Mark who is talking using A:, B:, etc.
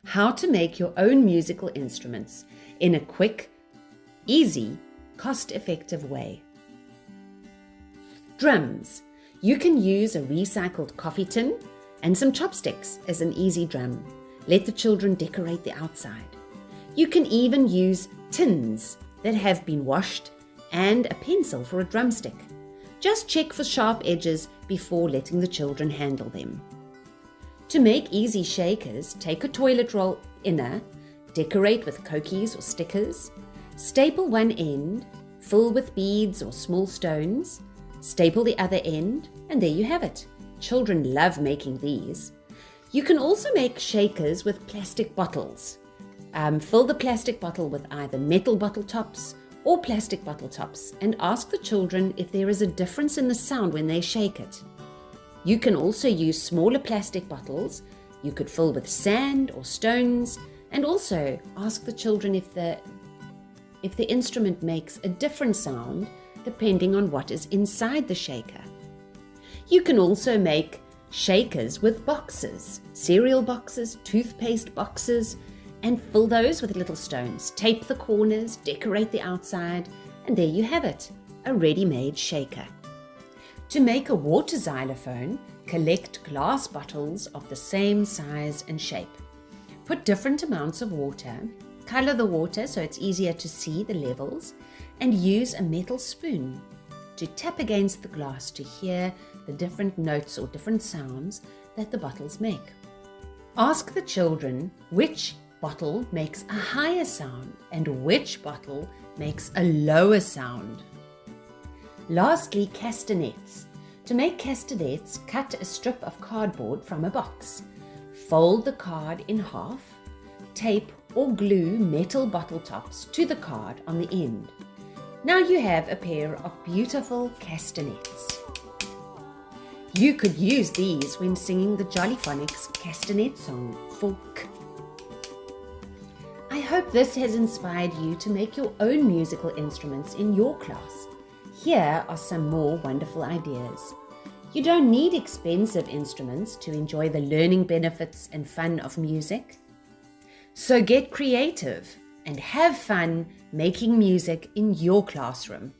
A: how to make your own musical instruments in a quick, easy, cost-effective way. Drums. You can use a recycled coffee tin and some chopsticks as an easy drum. Let the children decorate the outside. You can even use tins that have been washed and a pencil for a drumstick. Just check for sharp edges before letting the children handle them. To make easy shakers, take a toilet roll inner, decorate with kokies or stickers, staple one end, fill with beads or small stones, staple the other end, and there you have it. Children love making these. You can also make shakers with plastic bottles. Fill the plastic bottle with either metal bottle tops or plastic bottle tops and ask the children if there is a difference in the sound when they shake it. You can also use smaller plastic bottles. You could fill with sand or stones, and also ask the children if the instrument makes a different sound depending on what is inside the shaker. You can also make shakers with boxes, cereal boxes, toothpaste boxes, and fill those with little stones. Tape the corners, decorate the outside, and there you have it, a ready-made shaker. To make a water xylophone, collect glass bottles of the same size and shape. Put different amounts of water, color the water so it's easier to see the levels, and use a metal spoon to tap against the glass to hear the different notes or different sounds that the bottles make. Ask the children which bottle makes a higher sound and which bottle makes a lower sound. Lastly, castanets. To make castanets, cut a strip of cardboard from a box. Fold the card in half. Tape or glue metal bottle tops to the card on the end. Now you have a pair of beautiful castanets. You could use these when singing the Jollyphonics castanet song, Folk. I hope this has inspired you to make your own musical instruments in your class. Here are some more wonderful ideas. You don't need expensive instruments to enjoy the learning benefits and fun of music. So get creative and have fun making music in your classroom.